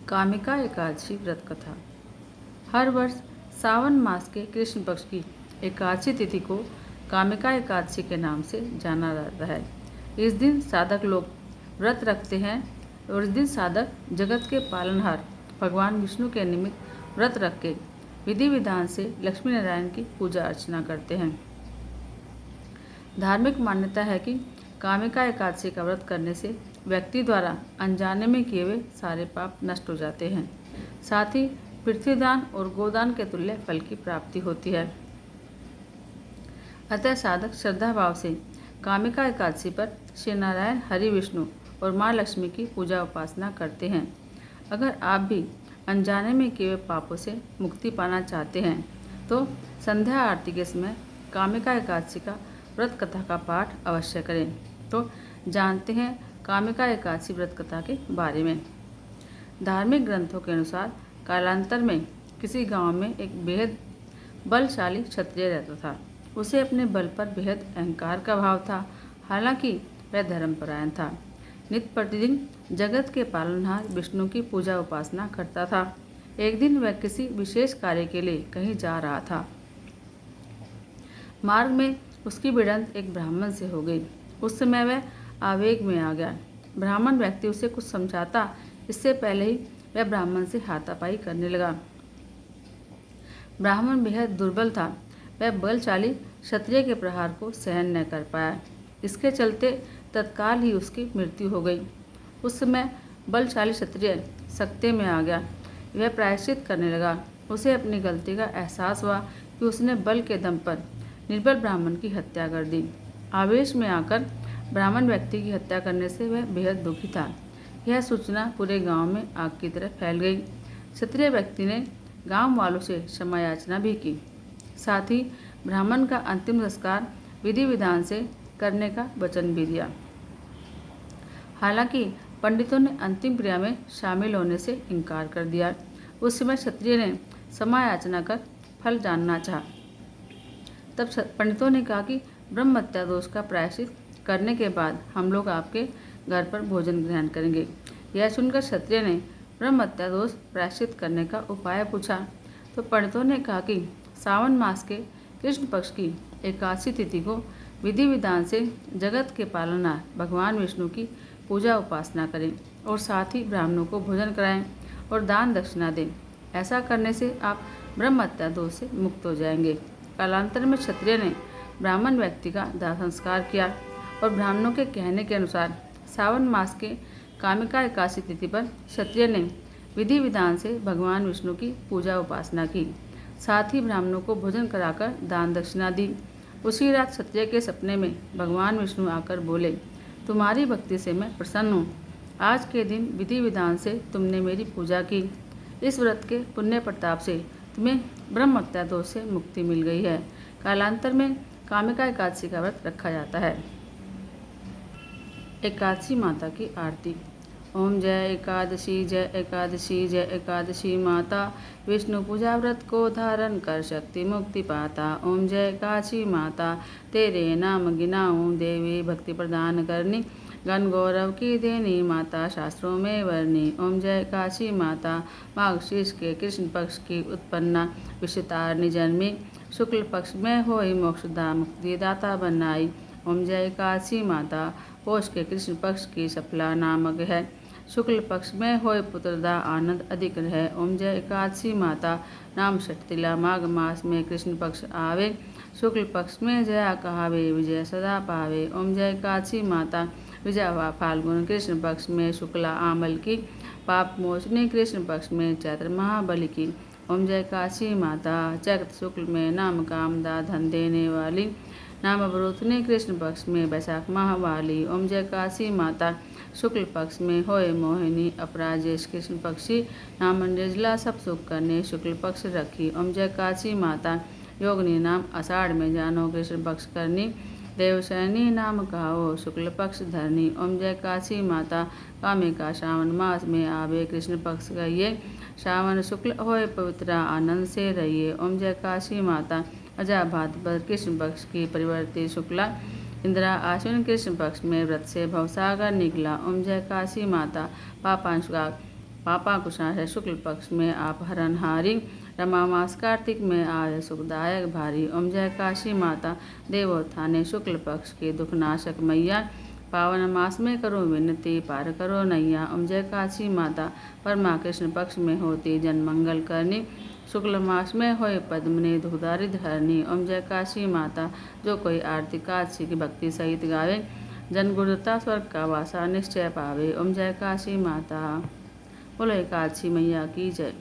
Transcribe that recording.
कामिका एकादशी व्रत कथा। हर वर्ष सावन मास के कृष्ण पक्ष की एकादशी तिथि को कामिका एकादशी के नाम से जाना जाता है। इस दिन साधक लोग व्रत रखते हैं और इस दिन साधक जगत के पालनहार भगवान विष्णु के निमित्त व्रत रख के विधि विधान से लक्ष्मी नारायण की पूजा अर्चना करते हैं। धार्मिक मान्यता है कि कामिका एकादशी का व्रत करने से व्यक्ति द्वारा अनजाने में किए हुए सारे पाप नष्ट हो जाते हैं। साथ ही पृथ्वीदान और गोदान के तुल्य फल की प्राप्ति होती है। अतः साधक श्रद्धा भाव से कामिका एकादशी पर श्री नारायण, हरि विष्णु और माँ लक्ष्मी की पूजा उपासना करते हैं। अगर आप भी अनजाने में किए हुए पापों से मुक्ति पाना चाहते हैं तो संध्या आरती के समय कामिका एकादशी का व्रत कथा का पाठ अवश्य करें। तो जानते हैं कामिका एकादशी व्रत कथा के बारे में। धार्मिक ग्रंथों के अनुसार कालांतर में किसी गांव में एक बेहद बलशाली क्षत्रिय रहता था। उसे अपने बल पर बेहद अहंकार का भाव था। हालांकि वह धर्मपरायण था। नित्य प्रतिदिन जगत के पालनहार विष्णु की पूजा उपासना करता था। एक दिन वह किसी विशेष कार्य के लिए कहीं जा रहा था। मार्ग में उसकी भिड़ंत एक ब्राह्मण से हो गई। उस समय वह आवेग में आ गया। ब्राह्मण व्यक्ति उसे कुछ समझाता इससे पहले ही वह ब्राह्मण से हाथापाई करने लगा। ब्राह्मण बेहद दुर्बल था। वह बलशाली क्षत्रिय के प्रहार को सहन न कर पाया। इसके चलते तत्काल ही उसकी मृत्यु हो गई। उस समय बलशाली क्षत्रिय सकते में आ गया। वह प्रायश्चित करने लगा। उसे अपनी गलती का एहसास हुआ कि उसने बल के दम पर निर्बल ब्राह्मण की हत्या कर दी। आवेश में आकर ब्राह्मण व्यक्ति की हत्या करने से वह बेहद दुखी था। यह सूचना पूरे गांव में आग की तरह फैल गई। क्षत्रिय व्यक्ति ने गांव वालों से क्षमा याचना भी की। साथ ही ब्राह्मण का अंतिम संस्कार विधि विधान से करने का वचन भी दिया। हालांकि पंडितों ने अंतिम क्रिया में शामिल होने से इनकार कर दिया। उस समय क्षत्रिय ने क्षमा याचना कर फल जानना चाहा। तब पंडितों ने कहा कि ब्रह्म हत्या दोष का प्रायश्चित करने के बाद हम लोग आपके घर पर भोजन ग्रहण करेंगे। यह सुनकर क्षत्रिय ने ब्रह्म हत्या दोष प्रायश्चित करने का उपाय पूछा तो पंडितों ने कहा कि सावन मास के कृष्ण पक्ष की एकादशी तिथि को विधि विधान से जगत के पालनहार भगवान विष्णु की पूजा उपासना करें और साथ ही ब्राह्मणों को भोजन कराएं और दान दक्षिणा दें। ऐसा करने से आप ब्रह्म हत्या दोष से मुक्त हो जाएंगे। कालांतर में क्षत्रिय ने ब्राह्मण व्यक्ति का दाह संस्कार किया और ब्राह्मणों के कहने के अनुसार सावन मास के कामिका एकादशी तिथि पर क्षत्रिय ने विधि विधान से भगवान विष्णु की पूजा उपासना की। साथ ही ब्राह्मणों को भोजन कराकर दान दक्षिणा दी। उसी रात क्षत्रिय के सपने में भगवान विष्णु आकर बोले, तुम्हारी भक्ति से मैं प्रसन्न हूँ। आज के दिन विधि विधान से तुमने मेरी पूजा की। इस व्रत के पुण्य प्रताप से तुम्हें ब्रह्म हत्या दोष से मुक्ति मिल गई है। कालांतर में कामिका एकादशी का व्रत रखा जाता है। एकादशी माता की आरती। ओम जय एकादशी जय एकादशी जय एकादशी माता, विष्णु पूजा व्रत को धारण कर शक्ति मुक्ति पाता। ओम जय एकादशी माता, तेरे नाम गिनाऊं देवी भक्ति प्रदान करनी, गण गौरव की देनी माता शास्त्रों में वर्णी। ओम जय एकादशी माता, माघशीर्ष के कृष्ण पक्ष की उत्पन्ना विश्वतारिणी जन्मी, शुक्ल पक्ष में होई मोक्षदा मुक्तिदाता बनाई। ओम जय एकादशी माता, पौष के कृष्ण पक्ष की सफला नामक है, शुक्ल पक्ष में होय पुत्रदा आनंद अधिक रहे। ओम जय एकादशी माता, नाम षटतिला माघ मास में कृष्ण पक्ष आवे, शुक्ल पक्ष में जया कहावे विजय सदा पावे। ओम जय एकादशी माता, विजया फाल्गुन कृष्ण पक्ष में शुक्ला आमल की, पाप मोचनी कृष्ण पक्ष में चैत्र महाबली की। ओम जय एकादशी माता, चैत्र शुक्ल में नाम कामदा धन देने वाली, नाम अवरोधनी कृष्ण पक्ष में वैशाख माह वाली। ओम जय एकादशी माता, शुक्ल पक्ष में होय मोहिनी अपराजेश कृष्ण पक्षी, नाम निर्जला सब सुख करने शुक्ल पक्ष रखी। ओम जय एकादशी माता, योगिनी नाम आषाढ़ में जानो कृष्ण पक्ष करनी, देवशयनी नाम कहो शुक्ल पक्ष धरनी। ओम जय एकादशी माता, कामिका श्रावण मास में आवे कृष्ण पक्ष कहिए, श्रावण शुक्ल होय पवित्र आनंद से रहिए। ओम जय एकादशी माता, अजा भाद्रपद कृष्ण पक्ष की परिवर्तित शुक्ला, इंदिरा आश्विन कृष्ण पक्ष में व्रत से भवसागर निकला। ओम जय एकादशी माता, पापा कुशा है शुक्ल पक्ष में आप हरनहारी, रमा मास कार्तिक में आय सुखदायक भारी। ओम जय काशी माता देवोत्थाने शुक्ल पक्ष के दुख नाशक मैया, पावन मास में करो विनती पार करो नैया। ओम जय काशी माता परमा कृष्ण पक्ष में होती जन मंगल करनी, शुक्ल मास में होय पद्मनि दुख दारिद्र हरनी। ओम जय काशी माता जो कोई आरती काशी की भक्ति सहित गावे, जन गुरुता स्वर्ग का वासा निश्चय पावे। ओम जय काशी माता। बोलो काशी मैया की जय।